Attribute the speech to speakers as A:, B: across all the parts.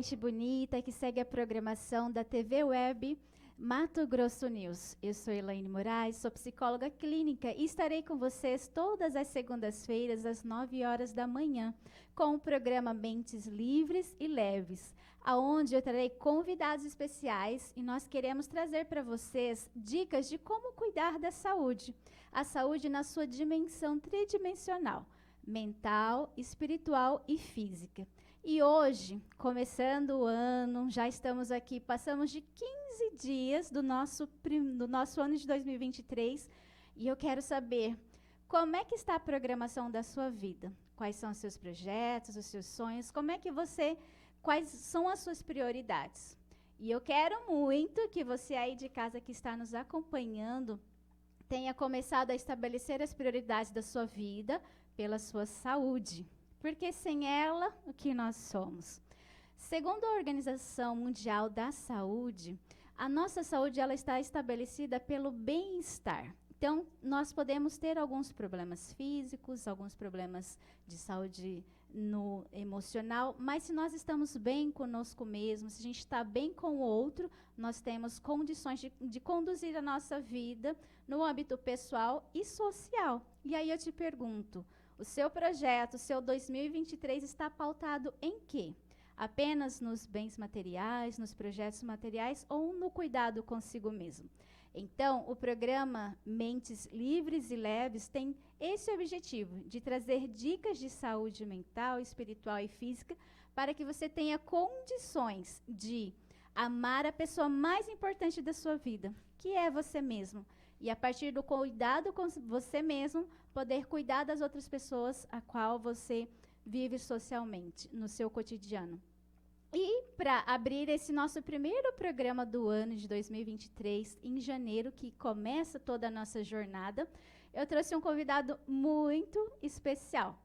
A: gente bonita que segue a programação da TV Web Mato Grosso News. Eu sou Elaine Moraes, sou psicóloga clínica e estarei com vocês todas as segundas-feiras às 9 horas da manhã com o programa Mentes Livres e Leves, aonde eu trarei convidados especiais e nós queremos trazer para vocês dicas de como cuidar da saúde, a saúde na sua dimensão tridimensional, mental, espiritual e física. E hoje, começando o ano, já estamos aqui, passamos de 15 dias do nosso ano de 2023, e eu quero saber como é que está a programação da sua vida, quais são os seus projetos, os seus sonhos, quais são as suas prioridades. E eu quero muito que você aí de casa que está nos acompanhando tenha começado a estabelecer as prioridades da sua vida pela sua saúde. Porque sem ela, o que nós somos? Segundo a Organização Mundial da Saúde, a nossa saúde ela está estabelecida pelo bem-estar. Então, nós podemos ter alguns problemas físicos, alguns problemas de saúde no emocional, mas se nós estamos bem conosco mesmo, se a gente está bem com o outro, nós temos condições de conduzir a nossa vida no âmbito pessoal e social. E aí eu te pergunto, o seu projeto, o seu 2023 está pautado em quê? Apenas nos bens materiais, nos projetos materiais ou no cuidado consigo mesmo? Então, o programa Mentes Livres e Leves tem esse objetivo de trazer dicas de saúde mental, espiritual e física para que você tenha condições de amar a pessoa mais importante da sua vida, que é você mesmo. E a partir do cuidado com você mesmo, poder cuidar das outras pessoas a qual você vive socialmente, no seu cotidiano. E para abrir esse nosso primeiro programa do ano de 2023, em janeiro, que começa toda a nossa jornada, eu trouxe um convidado muito especial.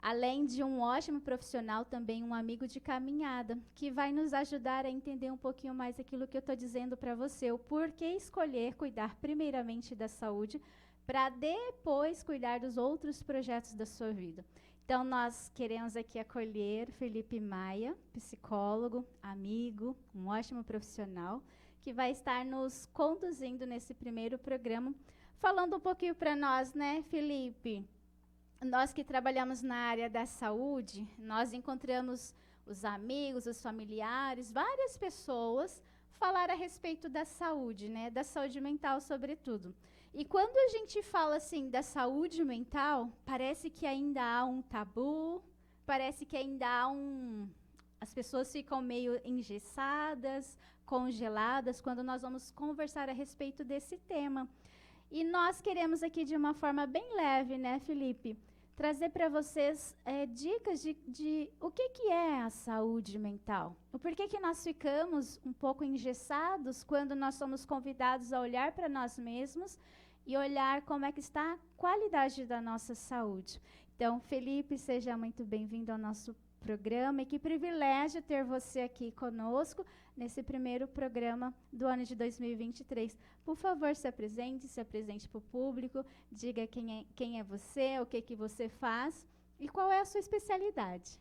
A: Além de um ótimo profissional, também um amigo de caminhada, que vai nos ajudar a entender um pouquinho mais aquilo que eu estou dizendo para você, o porquê escolher cuidar primeiramente da saúde, para depois cuidar dos outros projetos da sua vida. Então, nós queremos aqui acolher Felipe Maia, psicólogo, amigo, um ótimo profissional, que vai estar nos conduzindo nesse primeiro programa, falando um pouquinho para nós, né, Felipe? Nós que trabalhamos na área da saúde, nós encontramos os amigos, os familiares, várias pessoas falar a respeito da saúde, né? Da saúde mental, sobretudo. E quando a gente fala assim da saúde mental, parece que ainda há um tabu, parece que ainda há as pessoas ficam meio engessadas, congeladas, quando nós vamos conversar a respeito desse tema. E nós queremos aqui de uma forma bem leve, né, Felipe? Trazer para vocês dicas de o que é a saúde mental. O porquê que nós ficamos um pouco engessados quando nós somos convidados a olhar para nós mesmos e olhar como é que está a qualidade da nossa saúde. Então, Felipe, seja muito bem-vindo ao nosso programa e que privilégio ter você aqui conosco nesse primeiro programa do ano de 2023. Por favor, se apresente para o público, diga quem é você, o que você faz e qual é a sua especialidade.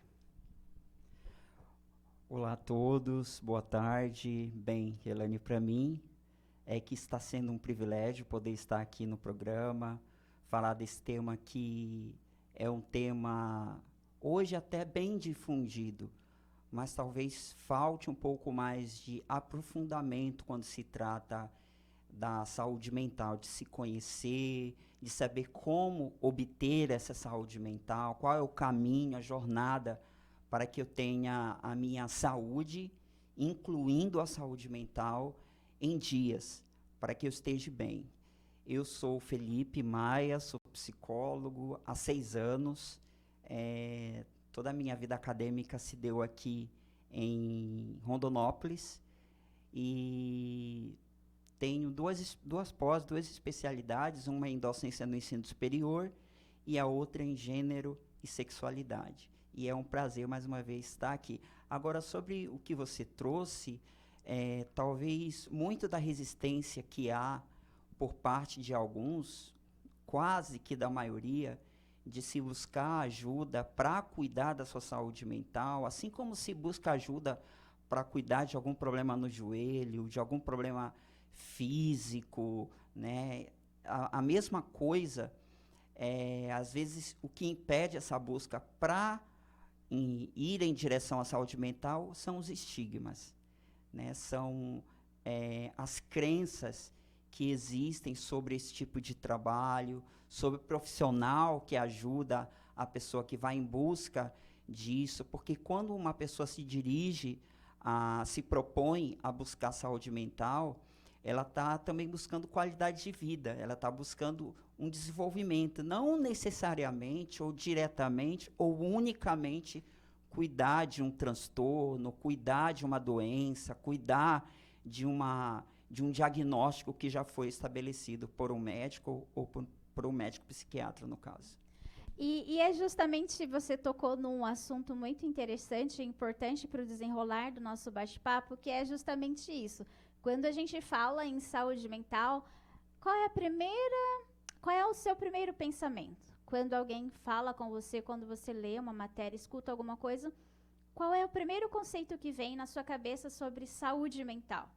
B: Olá a todos, boa tarde. Bem, Elaine, para mim é que está sendo um privilégio poder estar aqui no programa, falar desse tema que é um tema hoje até bem difundido, mas talvez falte um pouco mais de aprofundamento quando se trata da saúde mental, de se conhecer, de saber como obter essa saúde mental, qual é o caminho, a jornada para que eu tenha a minha saúde, incluindo a saúde mental, em dias, para que eu esteja bem. Eu sou Felipe Maia, sou psicólogo há 6 anos. Toda a minha vida acadêmica se deu aqui em Rondonópolis e tenho duas pós, 2 especialidades, uma em docência no ensino superior e a outra em gênero e sexualidade. E é um prazer, mais uma vez, estar aqui. Agora, sobre o que você trouxe, talvez muito da resistência que há por parte de alguns, quase que da maioria, de se buscar ajuda para cuidar da sua saúde mental, assim como se busca ajuda para cuidar de algum problema no joelho, de algum problema físico, né? A mesma coisa, às vezes, o que impede essa busca para ir em direção à saúde mental são os estigmas, né? São as crenças que existem sobre esse tipo de trabalho, sobre o profissional que ajuda a pessoa que vai em busca disso, porque quando uma pessoa se propõe a buscar saúde mental, ela está também buscando qualidade de vida, ela está buscando um desenvolvimento, não necessariamente ou diretamente ou unicamente cuidar de um transtorno, cuidar de uma doença, cuidar de um diagnóstico que já foi estabelecido por um médico ou por um médico psiquiatra, no caso.
A: E é justamente, você tocou num assunto muito interessante e importante para o desenrolar do nosso bate-papo, que é justamente isso. Quando a gente fala em saúde mental, qual é o seu primeiro pensamento? Quando alguém fala com você, quando você lê uma matéria, escuta alguma coisa, qual é o primeiro conceito que vem na sua cabeça sobre saúde mental?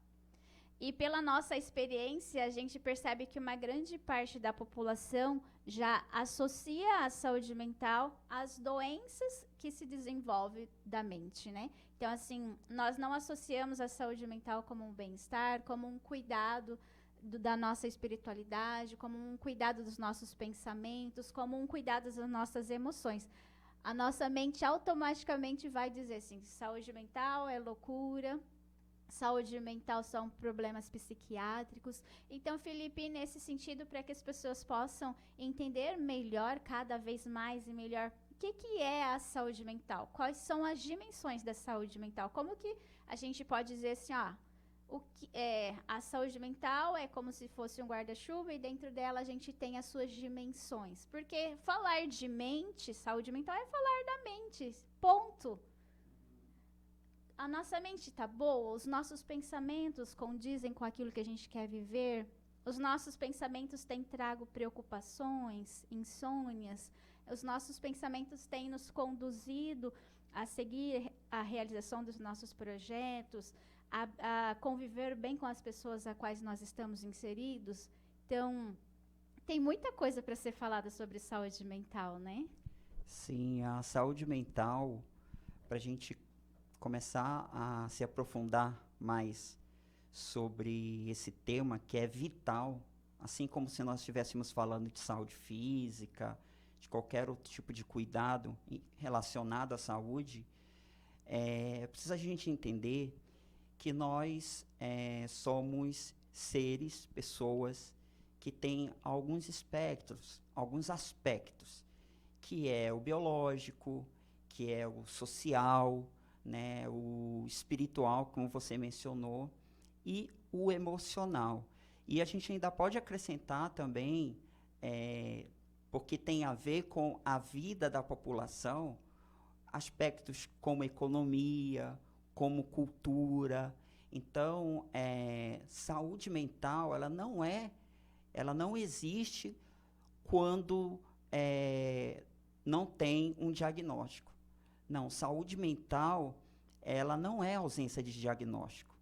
A: E pela nossa experiência, a gente percebe que uma grande parte da população já associa a saúde mental às doenças que se desenvolvem da mente, né? Então, assim, nós não associamos a saúde mental como um bem-estar, como um cuidado da nossa espiritualidade, como um cuidado dos nossos pensamentos, como um cuidado das nossas emoções. A nossa mente automaticamente vai dizer assim, saúde mental é loucura, saúde mental são problemas psiquiátricos. Então, Felipe, nesse sentido, para que as pessoas possam entender melhor, cada vez mais e melhor, o que é a saúde mental? Quais são as dimensões da saúde mental? Como que a gente pode dizer assim, a saúde mental é como se fosse um guarda-chuva e dentro dela a gente tem as suas dimensões. Porque falar de mente, saúde mental é falar da mente, ponto. A nossa mente está boa, os nossos pensamentos condizem com aquilo que a gente quer viver, os nossos pensamentos têm trago preocupações, insônias, os nossos pensamentos têm nos conduzido a seguir a realização dos nossos projetos, a conviver bem com as pessoas a quais nós estamos inseridos. Então, tem muita coisa para ser falada sobre saúde mental, né?
B: Sim, a saúde mental, para a gente começar a se aprofundar mais sobre esse tema que é vital, assim como se nós estivéssemos falando de saúde física, de qualquer outro tipo de cuidado relacionado à saúde, precisa a gente entender que nós somos seres, pessoas que têm alguns espectros, alguns aspectos, que é o biológico, que é o social, né, o espiritual, como você mencionou, e o emocional. E a gente ainda pode acrescentar também, porque tem a ver com a vida da população, aspectos como economia, como cultura. Então, saúde mental, ela não existe quando não tem um diagnóstico. Não, saúde mental, ela não é ausência de diagnóstico.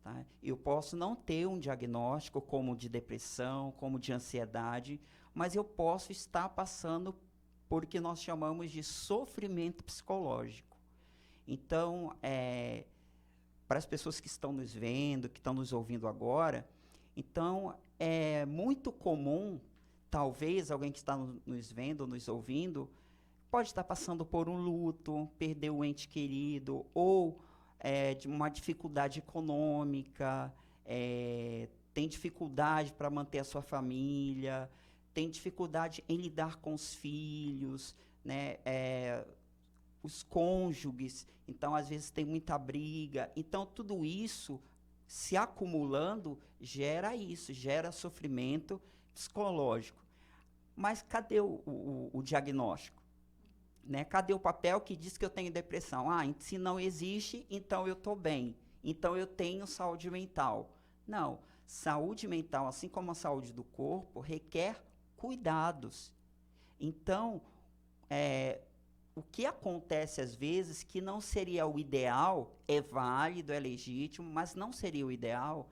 B: Tá? Eu posso não ter um diagnóstico como de depressão, como de ansiedade, mas eu posso estar passando por o que nós chamamos de sofrimento psicológico. Então, para as pessoas que estão nos vendo, que estão nos ouvindo agora, então é muito comum, talvez alguém que está nos vendo, nos ouvindo, pode estar passando por um luto, perder um ente querido, ou de uma dificuldade econômica, tem dificuldade para manter a sua família, tem dificuldade em lidar com os filhos, né, os cônjuges, então às vezes tem muita briga. Então tudo isso se acumulando gera sofrimento psicológico. Mas cadê o diagnóstico? Né? Cadê o papel que diz que eu tenho depressão? Se não existe, então eu estou bem. Então eu tenho saúde mental. Não. Saúde mental, assim como a saúde do corpo, requer cuidados. Então, o que acontece às vezes que não seria o ideal, é válido, é legítimo, mas não seria o ideal,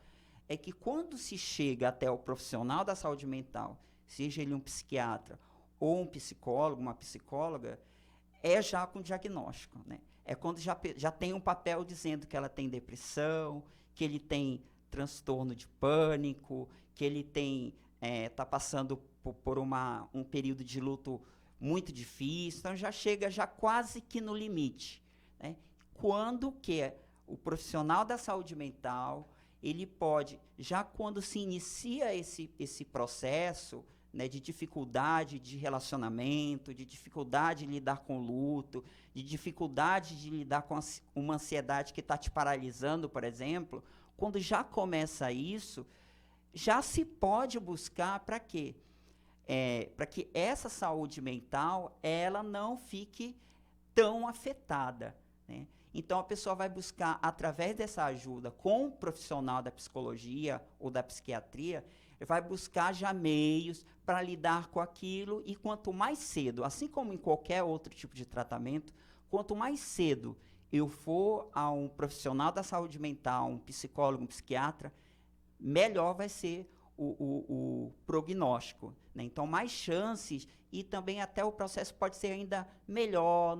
B: é que quando se chega até o profissional da saúde mental, seja ele um psiquiatra ou um psicólogo, uma psicóloga, é já com diagnóstico, né? É quando já tem um papel dizendo que ela tem depressão, que ele tem transtorno de pânico, que ele está passando por um período de luto muito difícil, então já chega já quase que no limite, né? Quando que o profissional da saúde mental, ele pode, já quando se inicia esse processo, né, de dificuldade de relacionamento, de dificuldade de lidar com o luto, de dificuldade de lidar com uma ansiedade que está te paralisando, por exemplo, quando já começa isso, já se pode buscar para quê? Para que essa saúde mental ela não fique tão afetada, né? Então, a pessoa vai buscar, através dessa ajuda com um profissional da psicologia ou da psiquiatria, vai buscar já meios para lidar com aquilo, e quanto mais cedo, assim como em qualquer outro tipo de tratamento, quanto mais cedo eu for a um profissional da saúde mental, um psicólogo, um psiquiatra, melhor vai ser o prognóstico, né? Então, mais chances, e também até o processo pode ser ainda melhor,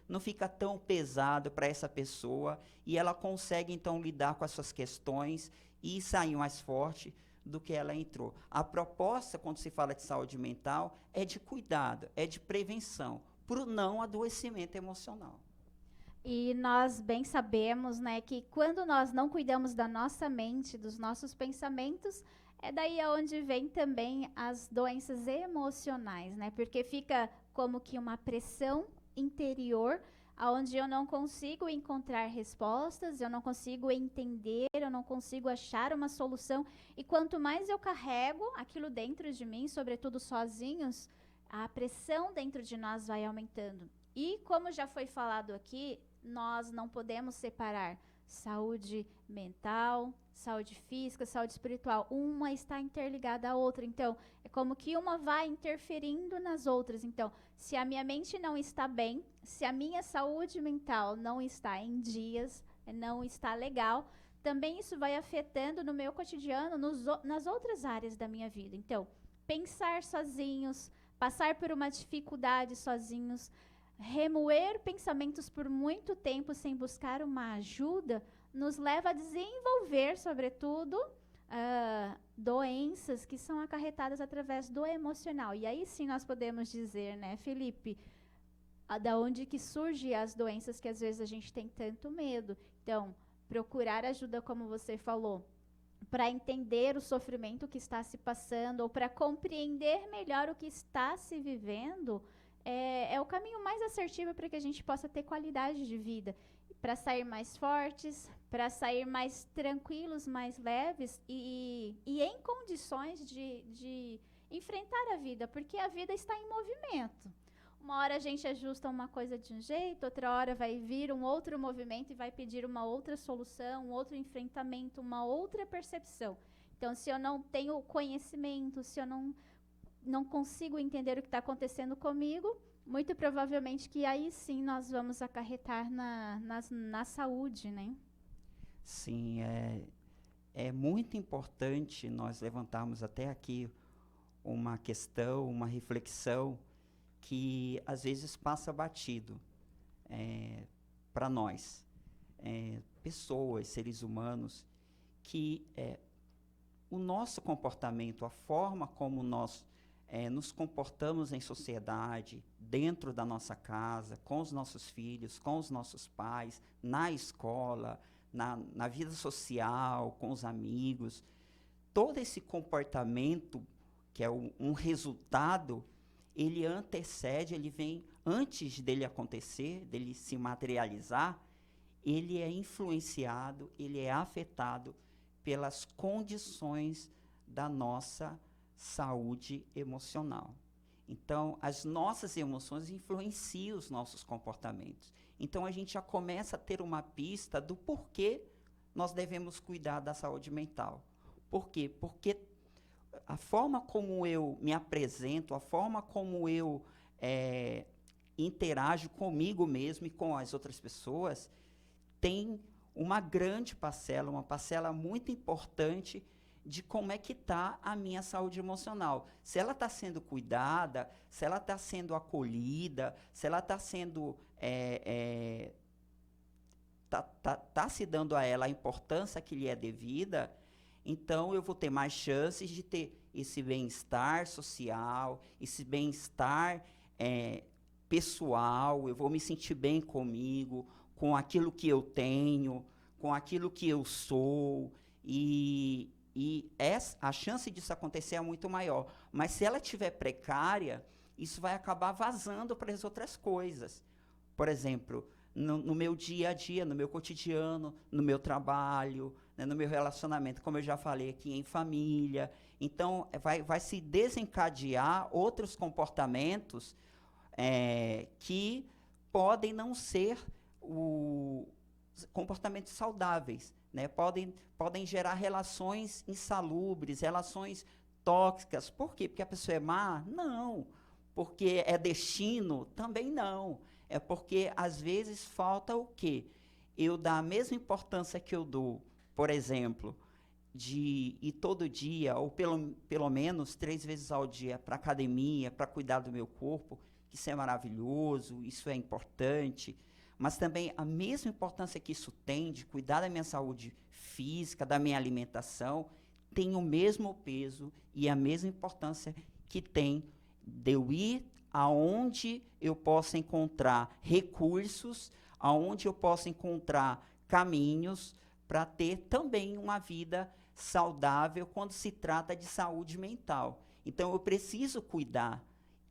B: não fica tão pesado para essa pessoa, e ela consegue, então, lidar com as suas questões e sair mais forte do que ela entrou. A proposta, quando se fala de saúde mental, é de cuidado, é de prevenção, para o não adoecimento emocional.
A: E nós bem sabemos, né, que quando nós não cuidamos da nossa mente, dos nossos pensamentos, é daí aonde vem também as doenças emocionais, né? Porque fica como que uma pressão interior, aonde eu não consigo encontrar respostas, eu não consigo entender, eu não consigo achar uma solução. E quanto mais eu carrego aquilo dentro de mim, sobretudo sozinhos, a pressão dentro de nós vai aumentando. E como já foi falado aqui, nós não podemos separar saúde mental, saúde física, saúde espiritual. Uma está interligada à outra. Então, é como que uma vai interferindo nas outras. Então, se a minha mente não está bem, se a minha saúde mental não está em dias, não está legal, também isso vai afetando no meu cotidiano, nas outras áreas da minha vida. Então, pensar sozinhos, passar por uma dificuldade sozinhos, remoer pensamentos por muito tempo sem buscar uma ajuda, nos leva a desenvolver, sobretudo, doenças que são acarretadas através do emocional. E aí sim nós podemos dizer, né, Felipe, da onde que surgem as doenças que às vezes a gente tem tanto medo. Então, procurar ajuda, como você falou, para entender o sofrimento que está se passando, ou para compreender melhor o que está se vivendo, é o caminho mais assertivo para que a gente possa ter qualidade de vida, para sair mais fortes, para sair mais tranquilos, mais leves e em condições de enfrentar a vida, porque a vida está em movimento. Uma hora a gente ajusta uma coisa de um jeito, outra hora vai vir um outro movimento e vai pedir uma outra solução, um outro enfrentamento, uma outra percepção. Então, se eu não tenho conhecimento, se eu não consigo entender o que está acontecendo comigo, muito provavelmente que aí sim nós vamos acarretar na saúde, né?
B: Sim, é muito importante nós levantarmos até aqui uma questão, uma reflexão que às vezes passa batido para nós, pessoas, seres humanos, que o nosso comportamento, a forma como nós nos comportamos em sociedade, dentro da nossa casa, com os nossos filhos, com os nossos pais, na escola, na vida social, com os amigos, todo esse comportamento, que é um resultado, ele antecede, ele vem antes dele acontecer, dele se materializar, ele é influenciado, ele é afetado pelas condições da nossa saúde emocional. Então, as nossas emoções influenciam os nossos comportamentos. Então, a gente já começa a ter uma pista do porquê nós devemos cuidar da saúde mental. Por quê? Porque a forma como eu me apresento, a forma como eu interajo comigo mesmo e com as outras pessoas, tem uma grande parcela, uma parcela muito importante de como é que está a minha saúde emocional. Se ela está sendo cuidada, se ela está sendo acolhida, se ela está sendo tá se dando a ela a importância que lhe é devida, então eu vou ter mais chances de ter esse bem-estar social, esse bem-estar pessoal, eu vou me sentir bem comigo, com aquilo que eu tenho, com aquilo que eu sou, e a chance disso acontecer é muito maior. Mas se ela estiver precária, isso vai acabar vazando para as outras coisas. Por exemplo, no meu dia a dia, no meu cotidiano, no meu trabalho, né, no meu relacionamento, como eu já falei aqui, em família. Então, vai se desencadear outros comportamentos que podem não ser comportamentos saudáveis, né? Podem gerar relações insalubres, relações tóxicas. Por quê? Porque a pessoa é má? Não. Porque é destino? Também não. É porque, às vezes, falta o quê? Eu dar a mesma importância que eu dou, por exemplo, de ir todo dia, ou pelo menos 3 vezes ao dia, para a academia, para cuidar do meu corpo, que isso é maravilhoso, isso é importante, mas também a mesma importância que isso tem de cuidar da minha saúde física, da minha alimentação, tem o mesmo peso e a mesma importância que tem de eu ir aonde eu possa encontrar recursos, aonde eu possa encontrar caminhos para ter também uma vida saudável quando se trata de saúde mental. Então, eu preciso cuidar.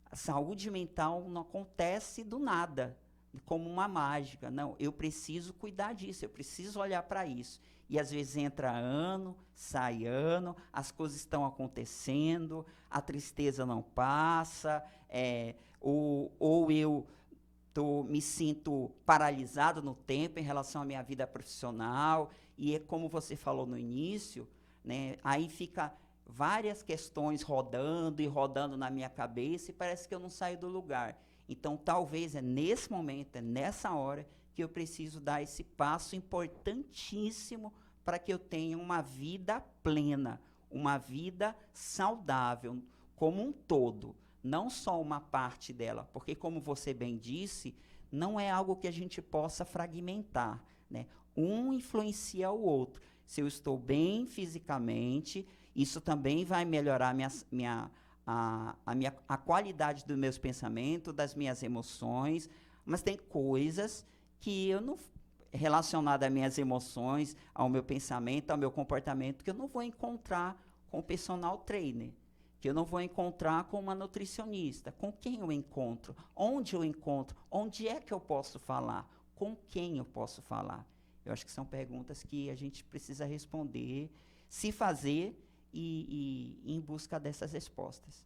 B: A saúde mental não acontece do nada, como uma mágica. Não, eu preciso cuidar disso, eu preciso olhar para isso. E às vezes entra ano, sai ano, as coisas estão acontecendo, a tristeza não passa, ou eu me sinto paralisado no tempo em relação à minha vida profissional, e é como você falou no início, né, aí fica várias questões rodando e rodando na minha cabeça e parece que eu não saio do lugar. Então, talvez é nesse momento, é nessa hora, que eu preciso dar esse passo importantíssimo para que eu tenha uma vida plena, uma vida saudável, como um todo, não só uma parte dela, porque, como você bem disse, não é algo que a gente possa fragmentar, né? Um influencia o outro. Se eu estou bem fisicamente, isso também vai melhorar a qualidade dos meus pensamentos, das minhas emoções, mas tem coisas que eu não, relacionadas às minhas emoções, ao meu pensamento, ao meu comportamento, que eu não vou encontrar com o personal trainer, que eu não vou encontrar com uma nutricionista. Com quem eu encontro? Onde eu encontro? Onde é que eu posso falar? Com quem eu posso falar? Eu acho que são perguntas que a gente precisa responder, se fazer e em busca dessas respostas.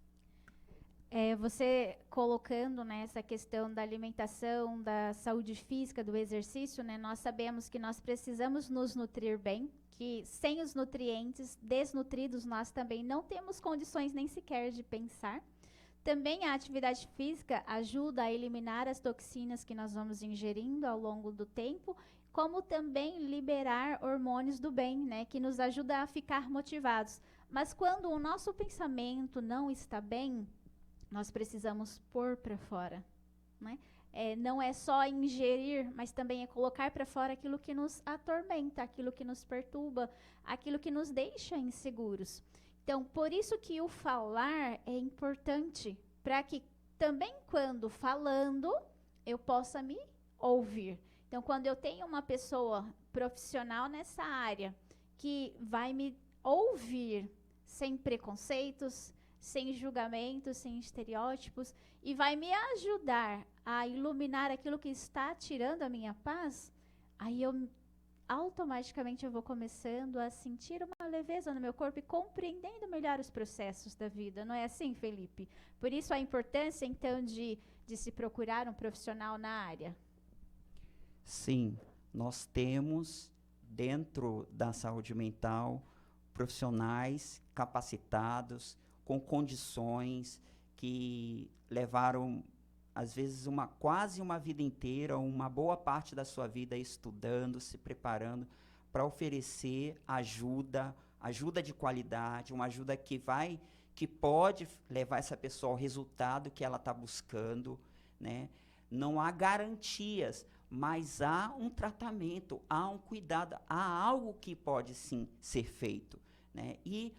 A: Você colocando, né, essa questão da alimentação, da saúde física, do exercício, né, nós sabemos que nós precisamos nos nutrir bem, que sem os nutrientes, desnutridos, nós também não temos condições nem sequer de pensar. Também a atividade física ajuda a eliminar as toxinas que nós vamos ingerindo ao longo do tempo, como também liberar hormônios do bem, né, que nos ajuda a ficar motivados. Mas quando o nosso pensamento não está bem, nós precisamos pôr para fora, né? Não é só ingerir, mas também é colocar para fora aquilo que nos atormenta, aquilo que nos perturba, aquilo que nos deixa inseguros. Então, por isso que o falar é importante, para que também quando falando, eu possa me ouvir. Então, quando eu tenho uma pessoa profissional nessa área, que vai me ouvir sem preconceitos, sem julgamentos, sem estereótipos, e vai me ajudar a iluminar aquilo que está tirando a minha paz, aí automaticamente eu vou começando a sentir uma leveza no meu corpo e compreendendo melhor os processos da vida. Não é assim, Felipe? Por isso a importância, então, de se procurar um profissional na área.
B: Sim, nós temos, dentro da saúde mental, profissionais capacitados, com condições que levaram às vezes, quase uma vida inteira, uma boa parte da sua vida estudando, se preparando para oferecer ajuda de qualidade, uma ajuda que pode levar essa pessoa ao resultado que ela está buscando, né? Não há garantias, mas há um tratamento, há um cuidado, há algo que pode sim ser feito, né? E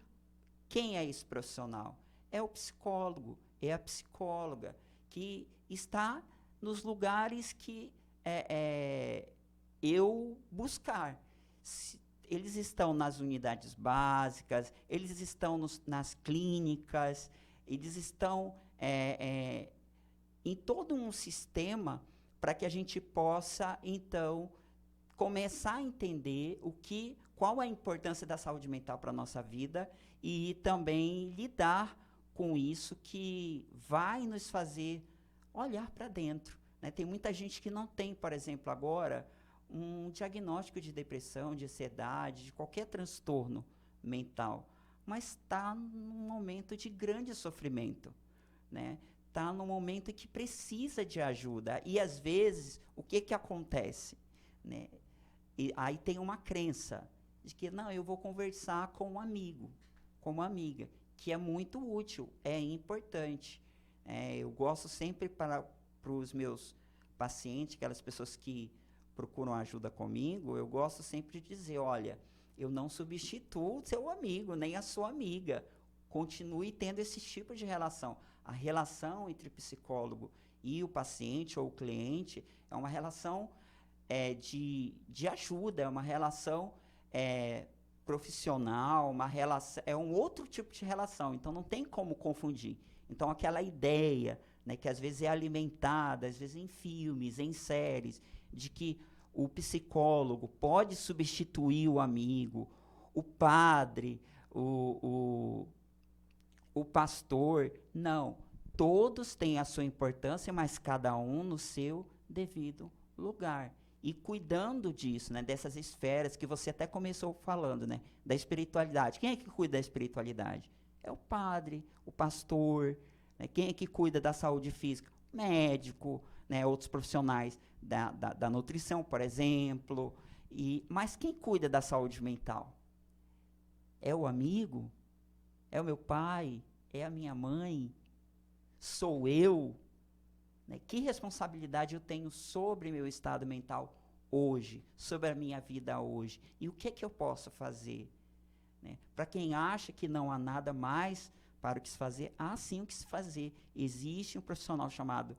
B: quem é esse profissional? É o psicólogo, é a psicóloga, que está nos lugares que eu buscar. Eles estão nas unidades básicas, eles estão nas clínicas, eles estão em todo um sistema para que a gente possa, então, começar a entender qual a importância da saúde mental para a nossa vida e também lidar com isso que vai nos fazer olhar para dentro, né? Tem muita gente que não tem, por exemplo, agora, um diagnóstico de depressão, de ansiedade, de qualquer transtorno mental, mas está num momento de grande sofrimento, né? Está num momento que precisa de ajuda. E, às vezes, o que acontece, né? E aí tem uma crença de que, não, eu vou conversar com um amigo, com uma amiga, que é muito útil, é importante. Eu gosto sempre para os meus pacientes, aquelas pessoas que procuram ajuda comigo, eu gosto sempre de dizer, olha, eu não substituo o seu amigo, nem a sua amiga. Continue tendo esse tipo de relação. A relação entre o psicólogo e o paciente ou o cliente é uma relação de ajuda, é uma relação profissional, é um outro tipo de relação, então não tem como confundir. Então aquela ideia, né, que às vezes é alimentada, às vezes em filmes, em séries, de que o psicólogo pode substituir o amigo, o padre, o pastor, não. Todos têm a sua importância, mas cada um no seu devido lugar. E cuidando disso, né, dessas esferas que você até começou falando, né, da espiritualidade. Quem é que cuida da espiritualidade? É o padre, o pastor, né? Quem é que cuida da saúde física? O médico, né, outros profissionais da nutrição, por exemplo. Mas quem cuida da saúde mental? É o amigo? É o meu pai? É a minha mãe? Sou eu? Né? Que responsabilidade eu tenho sobre meu estado mental hoje, sobre a minha vida hoje? E o que é que eu posso fazer? Né? Para quem acha que não há nada mais para o que se fazer, há sim o que se fazer. Existe um profissional chamado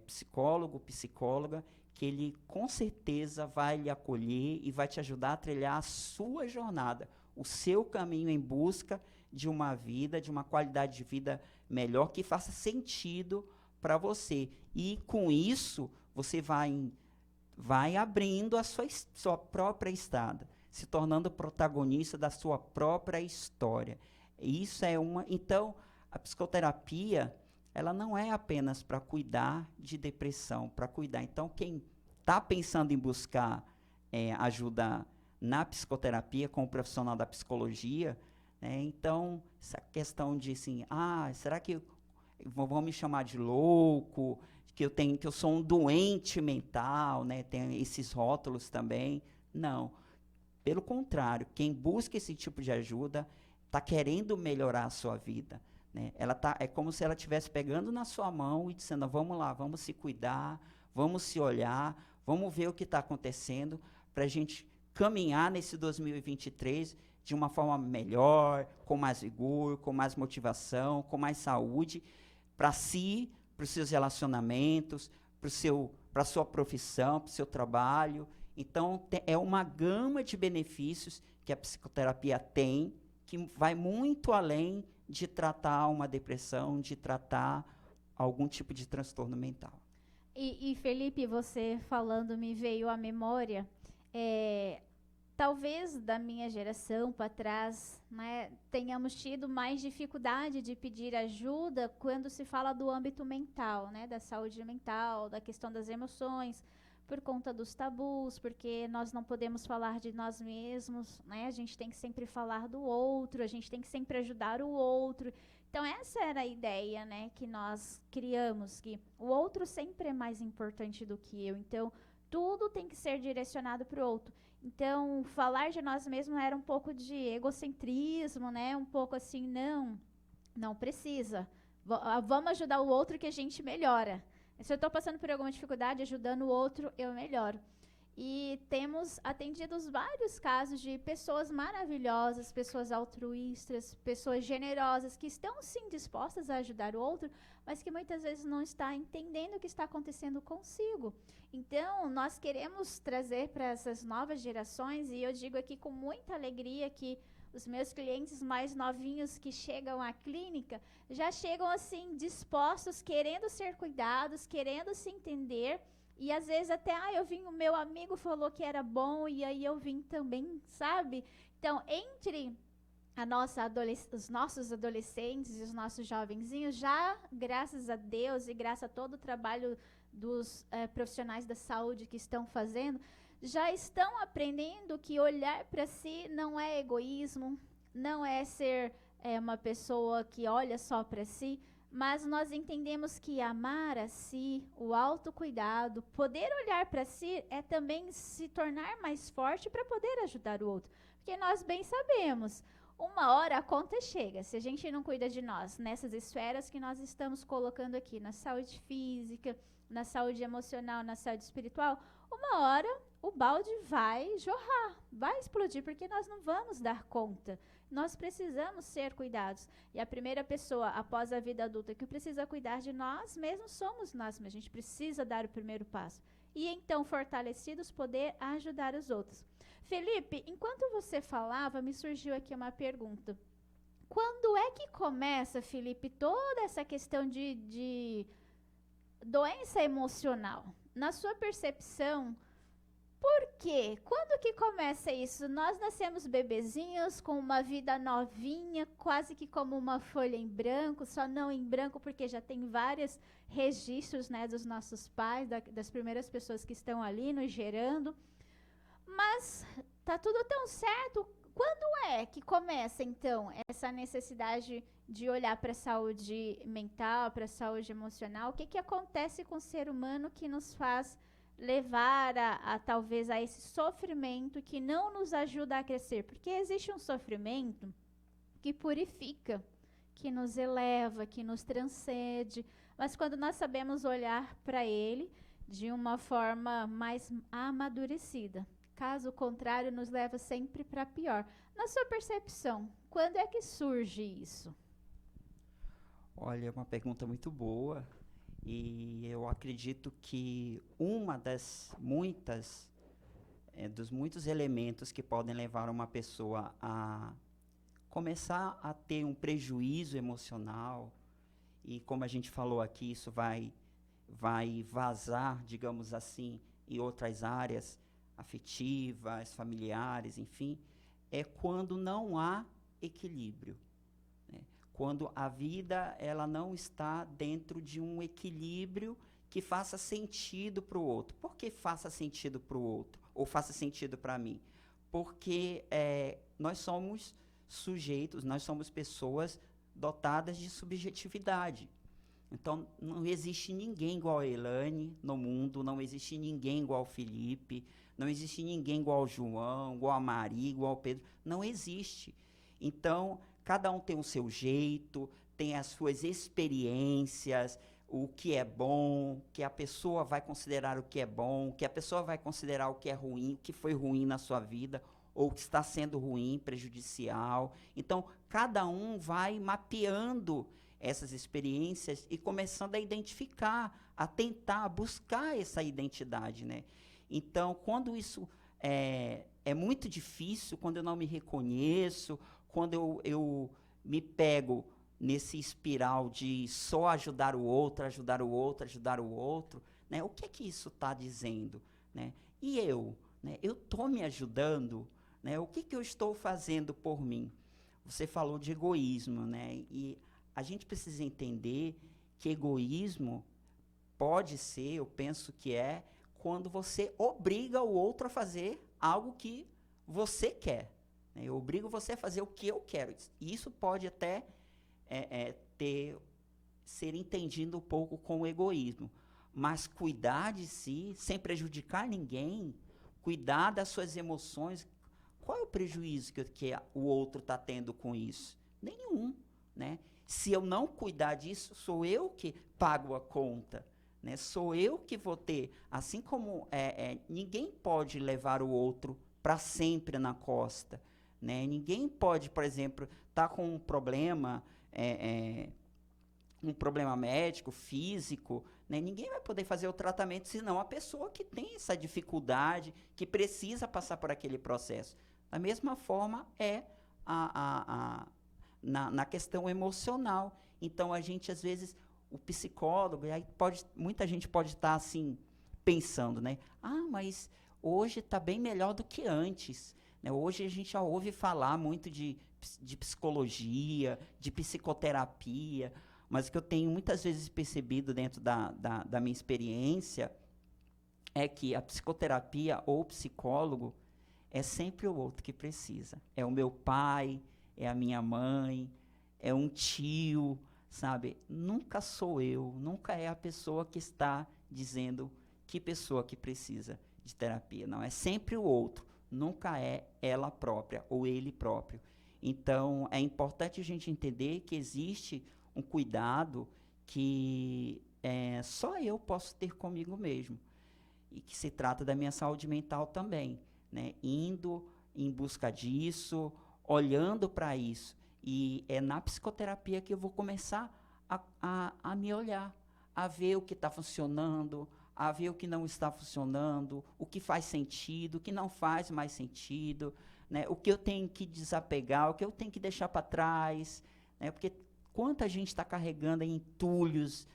B: psicólogo, psicóloga, que ele com certeza vai lhe acolher e vai te ajudar a trilhar a sua jornada, o seu caminho em busca de uma vida, de uma qualidade de vida melhor, que faça sentido para você. E com isso, você vai abrindo a sua própria estrada, se tornando protagonista da sua própria história. Isso é então, a psicoterapia, ela não é apenas para cuidar de depressão, para cuidar. Então, quem está pensando em buscar ajuda na psicoterapia com o profissional da psicologia, então, essa questão de assim, será que vão me chamar de louco, que eu sou um doente mental, né? Tem esses rótulos também. Não. Pelo contrário, quem busca esse tipo de ajuda está querendo melhorar a sua vida, né? É como se ela estivesse pegando na sua mão e dizendo, vamos lá, vamos se cuidar, vamos se olhar, vamos ver o que está acontecendo para a gente caminhar nesse 2023 de uma forma melhor, com mais vigor, com mais motivação, com mais saúde, para si, para os seus relacionamentos, para a sua profissão, para o seu trabalho. Então, é uma gama de benefícios que a psicoterapia tem, que vai muito além de tratar uma depressão, de tratar algum tipo de transtorno mental.
A: E Felipe, você falando me veio à memória, talvez da minha geração para trás, né, tenhamos tido mais dificuldade de pedir ajuda quando se fala do âmbito mental, né, da saúde mental, da questão das emoções, por conta dos tabus, porque nós não podemos falar de nós mesmos, né, a gente tem que sempre falar do outro, a gente tem que sempre ajudar o outro. Então, essa era a ideia, né, que nós criamos, que o outro sempre é mais importante do que eu. Então, tudo tem que ser direcionado para o outro. Então, falar de nós mesmos era um pouco de egocentrismo, né? Um pouco assim, não precisa. Vamos ajudar o outro que a gente melhora. Se eu estou passando por alguma dificuldade, ajudando o outro, eu melhoro. E temos atendido vários casos de pessoas maravilhosas, pessoas altruístas, pessoas generosas, que estão sim dispostas a ajudar o outro, mas que muitas vezes não está entendendo o que está acontecendo consigo. Então, nós queremos trazer para essas novas gerações, e eu digo aqui com muita alegria que os meus clientes mais novinhos que chegam à clínica, já chegam assim, dispostos, querendo ser cuidados, querendo se entender, e às vezes até, o meu amigo falou que era bom, e aí eu vim também, sabe? Então, entre os nossos adolescentes e os nossos jovenzinhos, já, graças a Deus e graças a todo o trabalho dos profissionais da saúde que estão fazendo, já estão aprendendo que olhar para si não é egoísmo, não é ser uma pessoa que olha só para si, mas nós entendemos que amar a si, o autocuidado, poder olhar para si é também se tornar mais forte para poder ajudar o outro. Porque nós bem sabemos, uma hora a conta chega, se a gente não cuida de nós, nessas esferas que nós estamos colocando aqui, na saúde física, na saúde emocional, na saúde espiritual, uma hora o balde vai jorrar, vai explodir, porque nós não vamos dar conta. Nós precisamos ser cuidados. E a primeira pessoa, após a vida adulta, que precisa cuidar de nós mesmos, somos nós mesmos. A gente precisa dar o primeiro passo. E então, fortalecidos, poder ajudar os outros. Felipe, enquanto você falava, me surgiu aqui uma pergunta. Quando é que começa, Felipe, toda essa questão de doença emocional? Na sua percepção, por quê? Quando que começa isso? Nós nascemos bebezinhos com uma vida novinha, quase que como uma folha em branco, só não em branco porque já tem vários registros, né, dos nossos pais, das primeiras pessoas que estão ali nos gerando. Mas tá tudo tão certo. Quando é que começa, então, essa necessidade de olhar para a saúde mental, para a saúde emocional? O que que acontece com o ser humano que nos faz levar talvez a esse sofrimento que não nos ajuda a crescer? Porque existe um sofrimento que purifica, que nos eleva, que nos transcende, mas quando nós sabemos olhar para ele de uma forma mais amadurecida. Caso contrário, nos leva sempre para pior. Na sua percepção, quando é que surge isso?
B: Olha, é uma pergunta muito boa. E eu acredito que uma dos muitos elementos que podem levar uma pessoa a começar a ter um prejuízo emocional, e como a gente falou aqui, isso vai vazar, digamos assim, em outras áreas afetivas, familiares, enfim, é quando não há equilíbrio. Quando a vida ela não está dentro de um equilíbrio que faça sentido para o outro. Por que faça sentido para o outro? Ou faça sentido para mim? Porque nós somos sujeitos, nós somos pessoas dotadas de subjetividade. Então, não existe ninguém igual a Elaine no mundo, não existe ninguém igual ao Felipe, não existe ninguém igual ao João, igual a Maria, igual ao Pedro. Não existe. Então, cada um tem o seu jeito, tem as suas experiências, o que é bom, que a pessoa vai considerar o que é bom, que a pessoa vai considerar o que é ruim, o que foi ruim na sua vida, ou que está sendo ruim, prejudicial. Então, cada um vai mapeando essas experiências e começando a identificar, a tentar buscar essa identidade, né? Então, quando isso é muito difícil, quando eu não me reconheço, quando eu me pego nesse espiral de só ajudar o outro, ajudar o outro, ajudar o outro, né? O que é que isso está dizendo, né? E eu, né? Eu estou me ajudando, né? O que que eu estou fazendo por mim? Você falou de egoísmo, né? E a gente precisa entender que egoísmo pode ser, eu penso que quando você obriga o outro a fazer algo que você quer. Eu obrigo você a fazer o que eu quero. E isso pode até ser entendido um pouco com o egoísmo, mas cuidar de si, sem prejudicar ninguém, cuidar das suas emoções. Qual é o prejuízo que o outro está tendo com isso? Nenhum, né? Se eu não cuidar disso, sou eu que pago a conta, né? Sou eu que vou ter, assim como ninguém pode levar o outro para sempre na costa, né? Ninguém pode, por exemplo, estar com um problema médico, físico, né? Ninguém vai poder fazer o tratamento, senão a pessoa que tem essa dificuldade, que precisa passar por aquele processo. Da mesma forma na questão emocional. Então, a gente, às vezes, o psicólogo, aí muita gente pode estar assim, pensando, né? Mas hoje está bem melhor do que antes, né? Hoje a gente já ouve falar muito de psicologia, de psicoterapia, mas o que eu tenho muitas vezes percebido dentro da minha experiência é que a psicoterapia ou o psicólogo é sempre o outro que precisa. É o meu pai, é a minha mãe, é um tio, sabe? Nunca sou eu, nunca é a pessoa que está dizendo que pessoa que precisa de terapia. Não, é sempre o outro, nunca é ela própria ou ele próprio. Então, é importante a gente entender que existe um cuidado que só eu posso ter comigo mesmo, e que se trata da minha saúde mental também, né? Indo em busca disso, olhando para isso. E é na psicoterapia que eu vou começar a me olhar, a ver o que está funcionando, a ver o que não está funcionando, o que faz sentido, o que não faz mais sentido, né? O que eu tenho que desapegar, o que eu tenho que deixar para trás, né? Porque quanta gente está carregando em entulhos,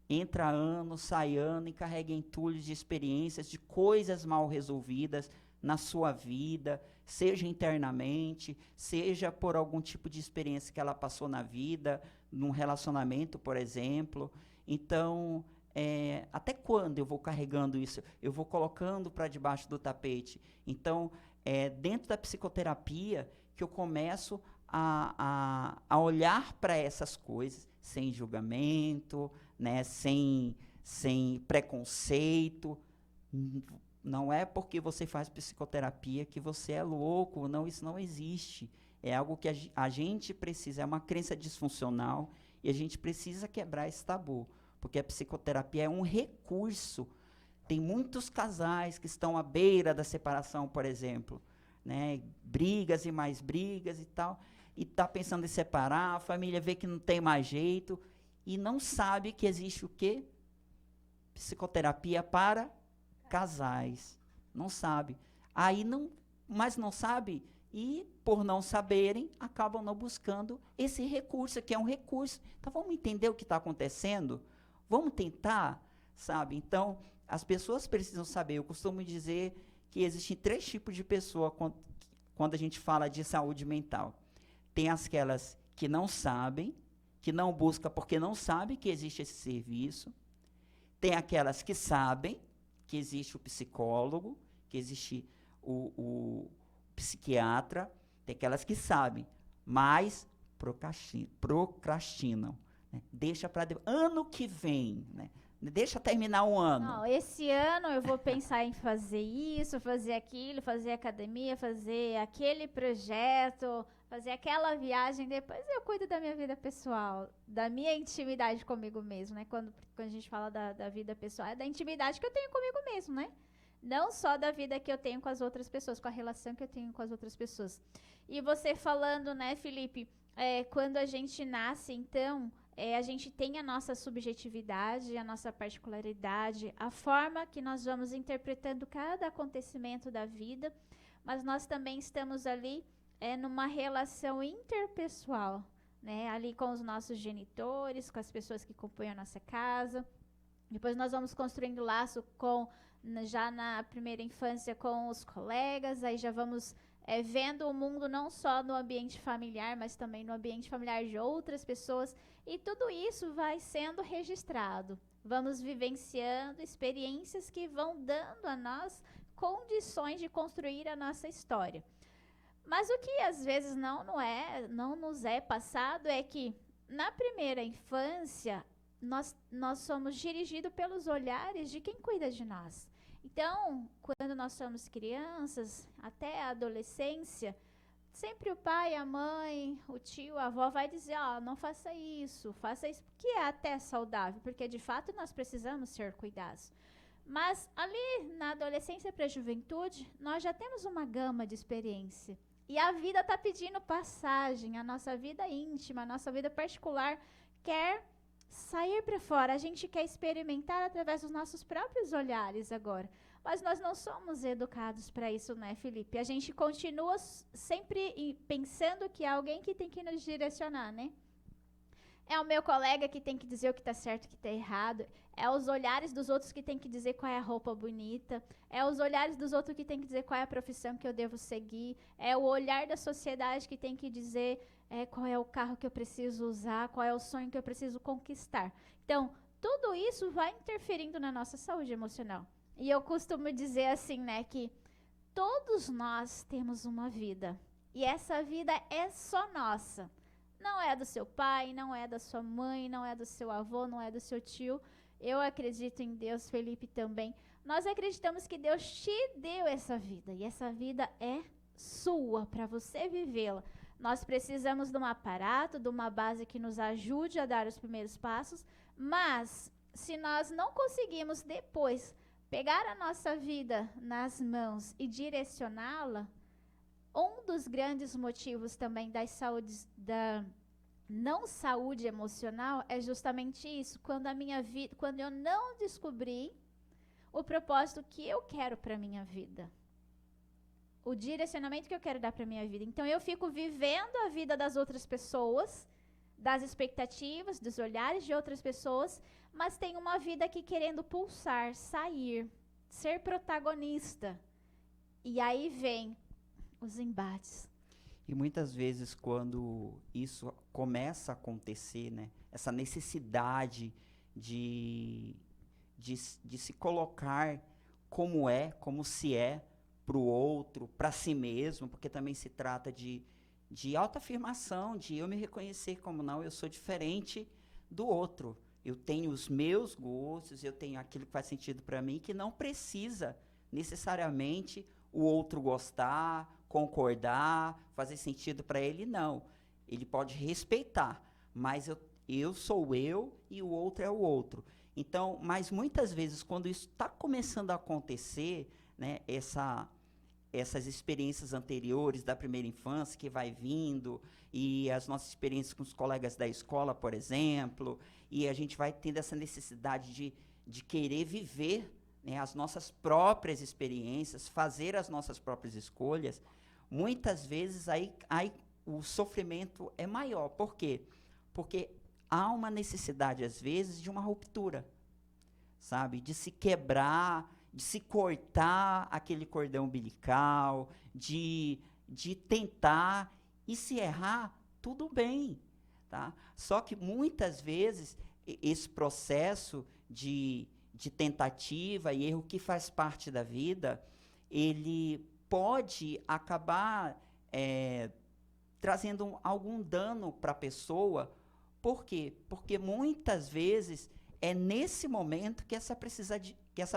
B: entra ano, sai ano e carrega entulhos de experiências, de coisas mal resolvidas na sua vida, seja internamente, seja por algum tipo de experiência que ela passou na vida, num relacionamento, por exemplo. Então, até quando eu vou carregando isso? Eu vou colocando para debaixo do tapete. Então, dentro da psicoterapia que eu começo a olhar para essas coisas sem julgamento, né, sem preconceito. Não é porque você faz psicoterapia que você é louco, não, isso não existe. É algo que a gente precisa, é uma crença disfuncional, e a gente precisa quebrar esse tabu, porque a psicoterapia é um recurso. Tem muitos casais que estão à beira da separação, por exemplo, né, brigas e mais brigas e tal, e está pensando em separar, a família vê que não tem mais jeito, e não sabe que existe o quê? Psicoterapia para casais. Não sabe. Mas não sabe, e por não saberem, acabam não buscando esse recurso, que é um recurso. Então, vamos entender o que está acontecendo? Vamos tentar, sabe? Então, as pessoas precisam saber. Eu costumo dizer que existem 3 tipos de pessoa quando a gente fala de saúde mental. Tem aquelas que não sabem, que não buscam porque não sabem que existe esse serviço. Tem aquelas que sabem que existe o psicólogo, que existe o psiquiatra. Tem aquelas que sabem, mas procrastinam, né? Deixa para ano que vem, né? Deixa terminar o ano.
A: Não, esse ano eu vou pensar em fazer isso, fazer aquilo, fazer academia, fazer aquele projeto, fazer aquela viagem. Depois eu cuido da minha vida pessoal, da minha intimidade comigo mesmo, né? Quando a gente fala da vida pessoal, é da intimidade que eu tenho comigo mesmo, né? Não só da vida que eu tenho com as outras pessoas, com a relação que eu tenho com as outras pessoas. E você falando, né, Felipe, quando a gente nasce, então, a gente tem a nossa subjetividade, a nossa particularidade, a forma que nós vamos interpretando cada acontecimento da vida, mas nós também estamos ali numa relação interpessoal, né? Ali com os nossos genitores, com as pessoas que compõem a nossa casa. Depois nós vamos construindo laço já na primeira infância com os colegas, aí já vamos vendo o mundo não só no ambiente familiar, mas também no ambiente familiar de outras pessoas, e tudo isso vai sendo registrado. Vamos vivenciando experiências que vão dando a nós condições de construir a nossa história. Mas o que às vezes não nos é passado é que na primeira infância, nós somos dirigidos pelos olhares de quem cuida de nós. Então, quando nós somos crianças, até a adolescência, sempre o pai, a mãe, o tio, a avó vai dizer, não faça isso, que é até saudável, porque de fato nós precisamos ser cuidados. Mas ali na adolescência para a juventude, nós já temos uma gama de experiência. E a vida está pedindo passagem, a nossa vida íntima, a nossa vida particular quer sair para fora. A gente quer experimentar através dos nossos próprios olhares agora. Mas nós não somos educados para isso, né, Felipe? A gente continua sempre pensando que é alguém que tem que nos direcionar, né? É o meu colega que tem que dizer o que está certo e o que está errado. É os olhares dos outros que tem que dizer qual é a roupa bonita. É os olhares dos outros que tem que dizer qual é a profissão que eu devo seguir. É o olhar da sociedade que tem que dizer qual é o carro que eu preciso usar, qual é o sonho que eu preciso conquistar. Então, tudo isso vai interferindo na nossa saúde emocional. E eu costumo dizer assim, né, que todos nós temos uma vida. E essa vida é só nossa. Não é do seu pai, não é da sua mãe, não é do seu avô, não é do seu tio. Eu acredito em Deus, Felipe também. Nós acreditamos que Deus te deu essa vida. E essa vida é sua, para você vivê-la. Nós precisamos de um aparato, de uma base que nos ajude a dar os primeiros passos. Mas, se nós não conseguimos depois pegar a nossa vida nas mãos e direcioná-la, um dos grandes motivos também da não saúde emocional é justamente isso, quando eu não descobri o propósito que eu quero para minha vida, o direcionamento que eu quero dar para minha vida. Então eu fico vivendo a vida das outras pessoas, das expectativas, dos olhares de outras pessoas, mas tenho uma vida aqui querendo pulsar, sair, ser protagonista. E aí vem os embates.
B: E muitas vezes, quando isso começa a acontecer, né, essa necessidade de se colocar como se é para o outro, para si mesmo, porque também se trata de autoafirmação, de eu me reconhecer como não, eu sou diferente do outro. Eu tenho os meus gostos, eu tenho aquilo que faz sentido para mim, que não precisa necessariamente o outro gostar, concordar, fazer sentido para ele, não. Ele pode respeitar, mas eu sou eu e o outro é o outro. Então, mas muitas vezes, quando isso está começando a acontecer, né, essas experiências anteriores da primeira infância que vai vindo, e as nossas experiências com os colegas da escola, por exemplo, e a gente vai tendo essa necessidade de querer viver, né, as nossas próprias experiências, fazer as nossas próprias escolhas, muitas vezes aí o sofrimento é maior. Por quê? Porque há uma necessidade, às vezes, de uma ruptura, sabe? De se quebrar, de se cortar aquele cordão umbilical, de tentar, e se errar, tudo bem, tá? Só que muitas vezes esse processo de tentativa e erro que faz parte da vida, ele pode acabar trazendo algum dano para a pessoa. Por quê? Porque muitas vezes é nesse momento que essa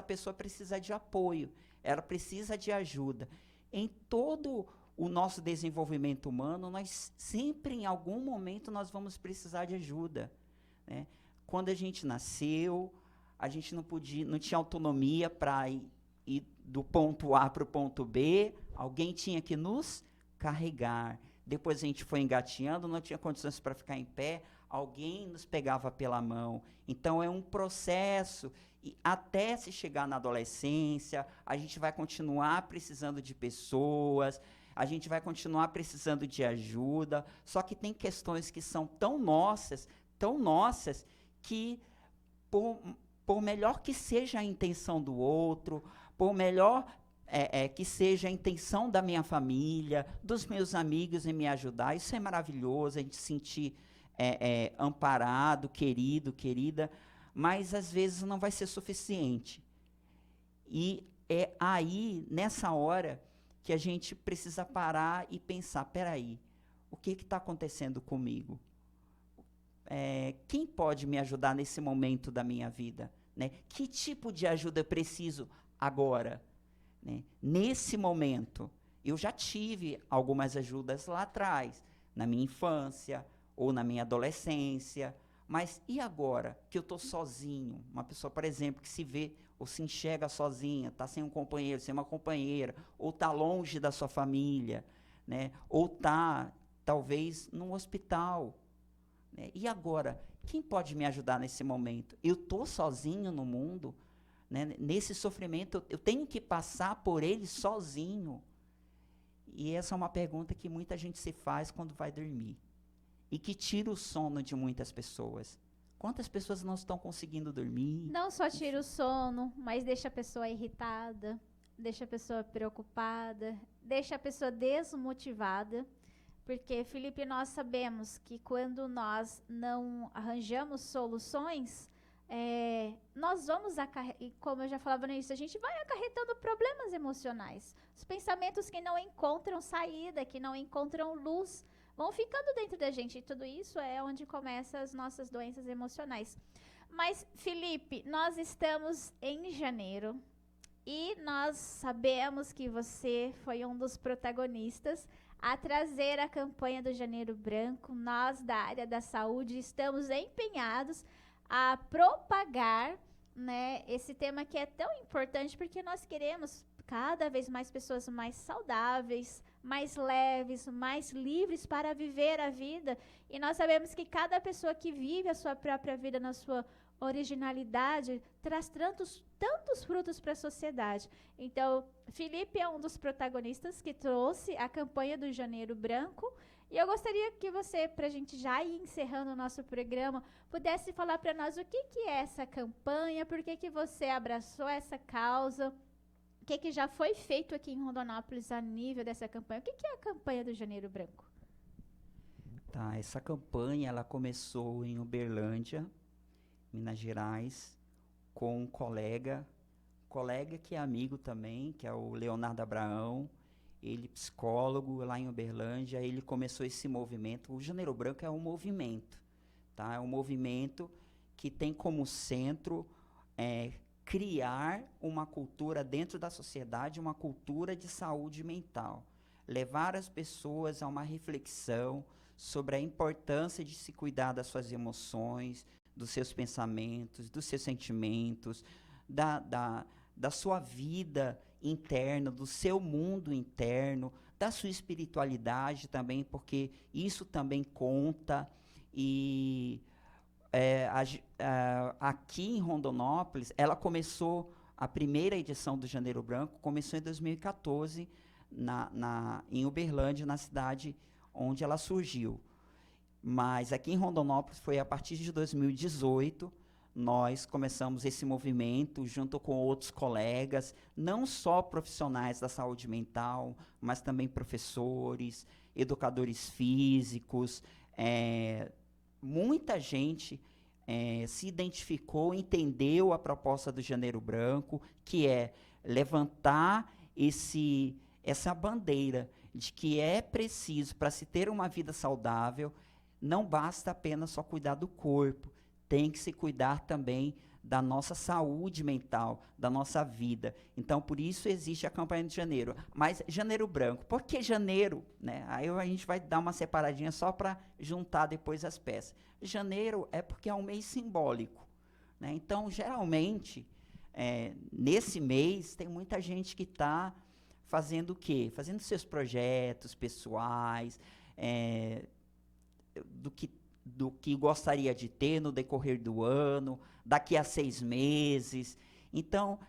B: pessoa precisa de apoio, ela precisa de ajuda. Em todo o nosso desenvolvimento humano, nós sempre, em algum momento, nós vamos precisar de ajuda, né? Quando a gente nasceu, a gente não tinha autonomia para ir do ponto A para o ponto B, alguém tinha que nos carregar. Depois a gente foi engateando, não tinha condições para ficar em pé, alguém nos pegava pela mão. Então é um processo, e até se chegar na adolescência, a gente vai continuar precisando de pessoas, a gente vai continuar precisando de ajuda, só que tem questões que são tão nossas, que por melhor que seja a intenção do outro, por melhor que seja a intenção da minha família, dos meus amigos em me ajudar, isso é maravilhoso, a gente se sentir amparado, querido, querida, mas às vezes não vai ser suficiente. E é aí, nessa hora, que a gente precisa parar e pensar, peraí, o que está acontecendo comigo? quem pode me ajudar nesse momento da minha vida? Né? Que tipo de ajuda eu preciso agora? Né? Nesse momento, eu já tive algumas ajudas lá atrás, na minha infância ou na minha adolescência, mas e agora que eu estou sozinho? Uma pessoa, por exemplo, que se vê ou se enxerga sozinha, está sem um companheiro, sem uma companheira, ou está longe da sua família, né? Ou está, talvez, num hospital. Né? E agora, quem pode me ajudar nesse momento? Eu estou sozinho no mundo? Né? Nesse sofrimento, eu tenho que passar por ele sozinho? E essa é uma pergunta que muita gente se faz quando vai dormir. E que tira o sono de muitas pessoas. Quantas pessoas não estão conseguindo dormir?
A: Não só tira o sono, mas deixa a pessoa irritada, deixa a pessoa preocupada, deixa a pessoa desmotivada. Porque, Felipe, nós sabemos que quando nós não arranjamos soluções, nós vamos e como eu já falava no início, a gente vai acarretando problemas emocionais. Os pensamentos que não encontram saída, que não encontram luz, vão ficando dentro da gente. E tudo isso é onde começam as nossas doenças emocionais. Mas, Felipe, nós estamos em janeiro e nós sabemos que você foi um dos protagonistas a trazer a campanha do Janeiro Branco. Nós, da área da saúde, estamos empenhados a propagar, né, esse tema que é tão importante, porque nós queremos cada vez mais pessoas mais saudáveis, mais leves, mais livres para viver a vida. E nós sabemos que cada pessoa que vive a sua própria vida na sua originalidade traz tantos frutos para a sociedade. Então, Felipe é um dos protagonistas que trouxe a campanha do Janeiro Branco. E eu gostaria que você, para a gente já ir encerrando o nosso programa, pudesse falar para nós o que é essa campanha, por que você abraçou essa causa, o que já foi feito aqui em Rondonópolis a nível dessa campanha. O que é a campanha do Janeiro Branco?
B: Tá, essa campanha ela começou em Uberlândia, Minas Gerais, com um colega que é amigo também, que é o Leonardo Abraão. Ele, psicólogo lá em Uberlândia, ele começou esse movimento. O Janeiro Branco é um movimento, tá? É um movimento que tem como centro criar uma cultura dentro da sociedade, uma cultura de saúde mental. Levar as pessoas a uma reflexão sobre a importância de se cuidar das suas emoções, dos seus pensamentos, dos seus sentimentos, da sua vida interna, do seu mundo interno, da sua espiritualidade também, porque isso também conta. E aqui em Rondonópolis, ela começou, a primeira edição do Janeiro Branco começou em 2014, em Uberlândia, na cidade onde ela surgiu. Mas aqui em Rondonópolis foi a partir de 2018, nós começamos esse movimento junto com outros colegas, não só profissionais da saúde mental, mas também professores, educadores físicos. Muita gente se identificou, entendeu a proposta do Janeiro Branco, que é levantar essa bandeira de que é preciso, para se ter uma vida saudável, não basta apenas só cuidar do corpo, tem que se cuidar também da nossa saúde mental, da nossa vida. Então, por isso existe a campanha de janeiro. Mas Janeiro Branco, por que janeiro? Né? Aí a gente vai dar uma separadinha só para juntar depois as peças. Janeiro é porque é um mês simbólico. Né? Então, geralmente, nesse mês, tem muita gente que está fazendo o quê? Fazendo seus projetos pessoais, do que gostaria de ter no decorrer do ano, daqui a 6 meses. Então,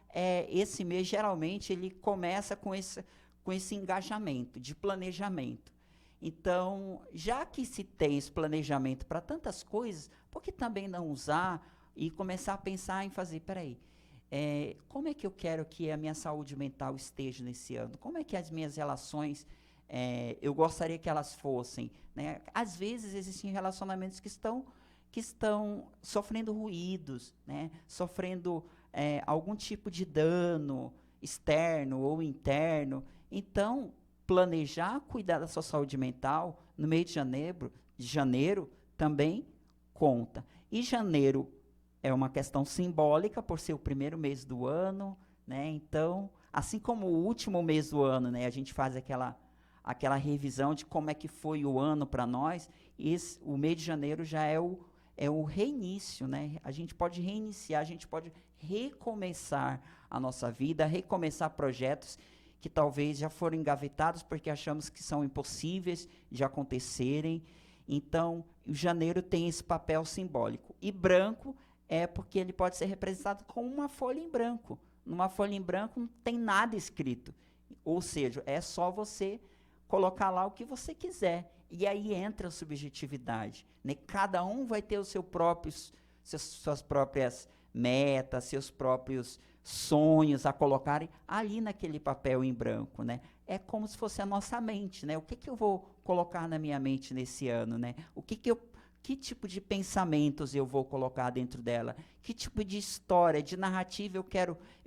B: esse mês, geralmente, ele começa com esse engajamento de planejamento. Então, já que se tem esse planejamento para tantas coisas, por que também não usar e começar a pensar em fazer, peraí, como é que eu quero que a minha saúde mental esteja nesse ano? Como é que as minhas relações eu gostaria que elas fossem, né? Às vezes existem relacionamentos que estão sofrendo ruídos, né? Sofrendo algum tipo de dano externo ou interno. Então, planejar cuidar da sua saúde mental no mês de janeiro também conta. E janeiro é uma questão simbólica, por ser o primeiro mês do ano, né? Então, assim como o último mês do ano, né, a gente faz aquela revisão de como é que foi o ano para nós, o mês de janeiro já é o reinício, né? A gente pode reiniciar, a gente pode recomeçar a nossa vida, recomeçar projetos que talvez já foram engavetados porque achamos que são impossíveis de acontecerem. Então, o janeiro tem esse papel simbólico. E branco é porque ele pode ser representado com uma folha em branco. Numa folha em branco não tem nada escrito. Ou seja, é só você colocar lá o que você quiser. E aí entra a subjetividade, né? Cada um vai ter suas próprias metas, seus próprios sonhos a colocarem ali naquele papel em branco, né? É como se fosse a nossa mente, né? O que eu vou colocar na minha mente nesse ano, né? Que tipo de pensamentos eu vou colocar dentro dela? Que tipo de história, de narrativa eu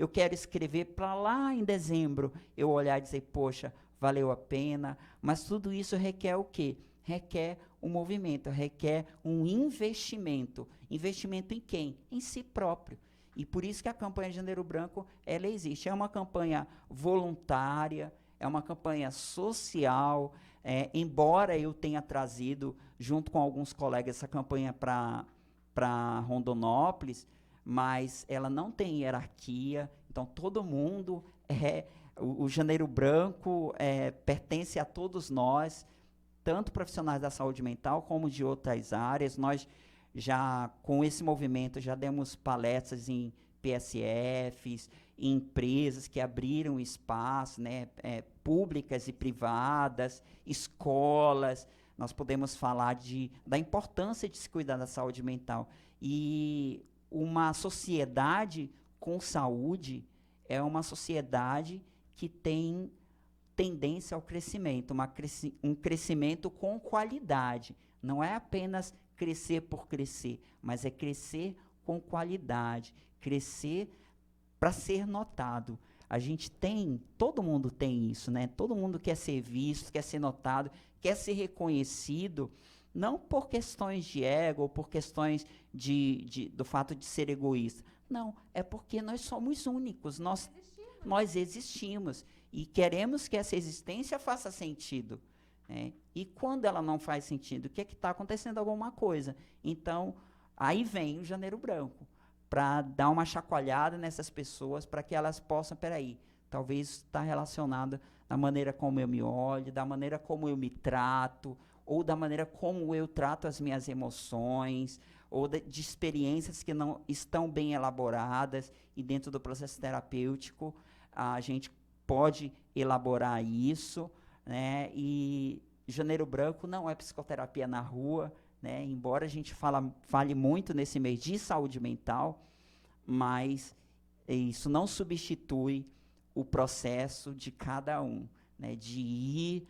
B: quero escrever para lá em dezembro eu olhar e dizer, poxa, valeu a pena, mas tudo isso requer o quê? Requer um movimento, requer um investimento. Investimento em quem? Em si próprio. E por isso que a campanha de Janeiro Branco, ela existe. É uma campanha voluntária, é uma campanha social, embora eu tenha trazido, junto com alguns colegas, essa campanha para Rondonópolis, mas ela não tem hierarquia, então todo mundo o Janeiro Branco pertence a todos nós, tanto profissionais da saúde mental como de outras áreas. Nós já, com esse movimento, já demos palestras em PSFs, em empresas que abriram espaço, né, públicas e privadas, escolas. Nós podemos falar da importância de se cuidar da saúde mental. E uma sociedade com saúde é uma sociedade que tem tendência ao crescimento, um crescimento com qualidade. Não é apenas crescer por crescer, mas é crescer com qualidade, crescer para ser notado. Todo mundo tem isso, né? Todo mundo quer ser visto, quer ser notado, quer ser reconhecido, não por questões de ego ou por questões do fato de ser egoísta. Não, é porque nós somos únicos, nós existimos e queremos que essa existência faça sentido. Né? E quando ela não faz sentido, o que está acontecendo? Alguma coisa. Então, aí vem o Janeiro Branco, para dar uma chacoalhada nessas pessoas, para que elas possam, talvez está relacionado da maneira como eu me olho, da maneira como eu me trato, ou da maneira como eu trato as minhas emoções, ou de experiências que não estão bem elaboradas, e dentro do processo terapêutico a gente pode elaborar isso, né? E Janeiro Branco não é psicoterapia na rua, né? Embora a gente fale muito nesse mês de saúde mental, mas isso não substitui o processo de cada um, né? De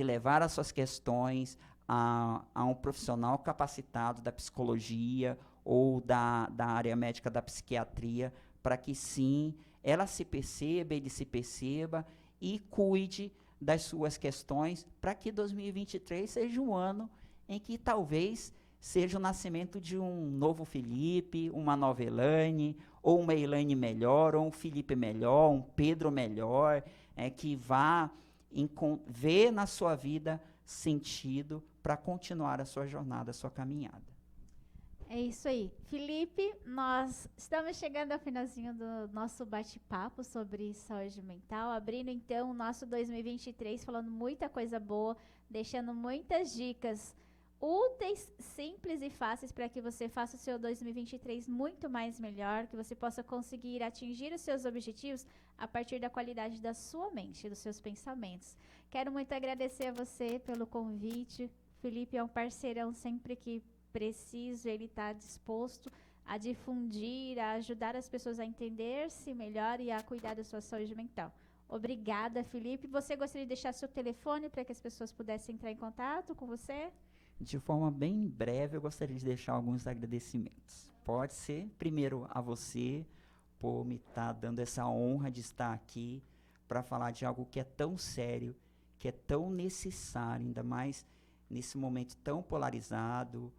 B: levar as suas questões a um profissional capacitado da psicologia ou da área médica da psiquiatria, para que sim, ela se perceba, ele se perceba e cuide das suas questões, para que 2023 seja um ano em que talvez seja o nascimento de um novo Felipe, uma nova Elaine, ou uma Elaine melhor, ou um Felipe melhor, um Pedro melhor, que vá ver na sua vida sentido para continuar a sua jornada, a sua caminhada.
A: É isso aí. Felipe, nós estamos chegando ao finalzinho do nosso bate-papo sobre saúde mental, abrindo então o nosso 2023, falando muita coisa boa, deixando muitas dicas úteis, simples e fáceis para que você faça o seu 2023 muito mais melhor, que você possa conseguir atingir os seus objetivos a partir da qualidade da sua mente, dos seus pensamentos. Quero muito agradecer a você pelo convite. Felipe é um parceirão sempre que preciso, ele está disposto a difundir, a ajudar as pessoas a entender-se melhor e a cuidar da sua saúde mental. Obrigada, Felipe. Você gostaria de deixar seu telefone para que as pessoas pudessem entrar em contato com você?
B: De forma bem breve, eu gostaria de deixar alguns agradecimentos. Pode ser, primeiro, a você, por me estar dando essa honra de estar aqui para falar de algo que é tão sério, que é tão necessário, ainda mais nesse momento tão polarizado,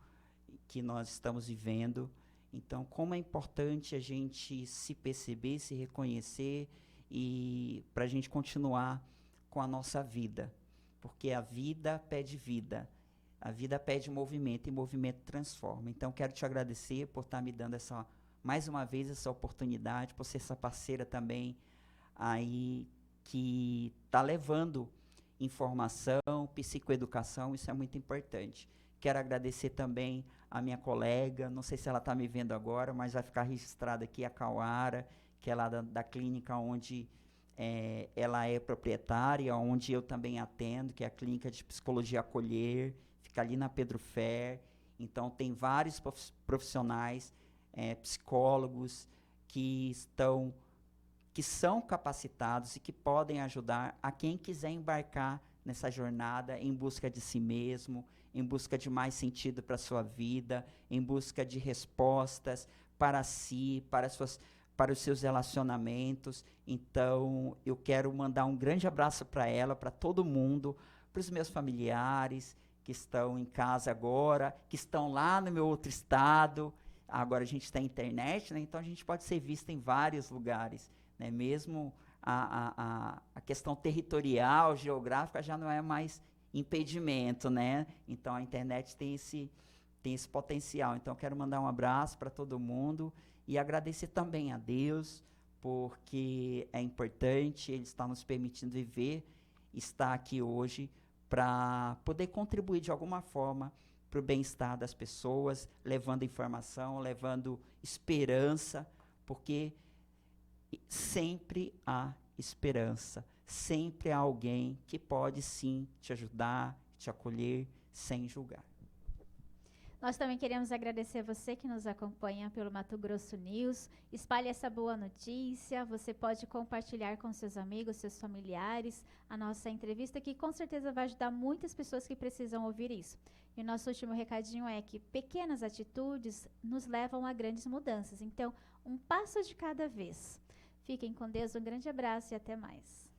B: que nós estamos vivendo. Então, como é importante a gente se perceber, se reconhecer e para a gente continuar com a nossa vida, porque a vida pede vida, a vida pede movimento e movimento transforma. Então, quero te agradecer por estar me dando mais uma vez essa oportunidade, por ser essa parceira também aí que está levando informação, psicoeducação, isso é muito importante. Quero agradecer também a minha colega, não sei se ela está me vendo agora, mas vai ficar registrada aqui, a Cauara, que é lá da clínica onde ela é proprietária, onde eu também atendo, que é a Clínica de Psicologia Acolher, fica ali na Pedro Fer. Então, tem vários profissionais, psicólogos, que são capacitados e que podem ajudar a quem quiser embarcar nessa jornada em busca de si mesmo, em busca de mais sentido para a sua vida, em busca de respostas para si, para os seus relacionamentos. Então, eu quero mandar um grande abraço para ela, para todo mundo, para os meus familiares que estão em casa agora, que estão lá no meu outro estado. Agora a gente tem internet, né? Então a gente pode ser visto em vários lugares, né? Mesmo a questão territorial, geográfica, já não é mais impedimento, né? Então a internet tem esse potencial. Então eu quero mandar um abraço para todo mundo e agradecer também a Deus, porque é importante, Ele está nos permitindo viver, estar aqui hoje para poder contribuir de alguma forma para o bem-estar das pessoas, levando informação, levando esperança, porque sempre há esperança, sempre há alguém que pode sim te ajudar, te acolher, sem julgar.
A: Nós também queremos agradecer a você que nos acompanha pelo Mato Grosso News. Espalhe essa boa notícia. Você pode compartilhar com seus amigos, seus familiares, a nossa entrevista, que com certeza vai ajudar muitas pessoas que precisam ouvir isso. E o nosso último recadinho é que pequenas atitudes nos levam a grandes mudanças. Então, um passo de cada vez. Fiquem com Deus, um grande abraço e até mais.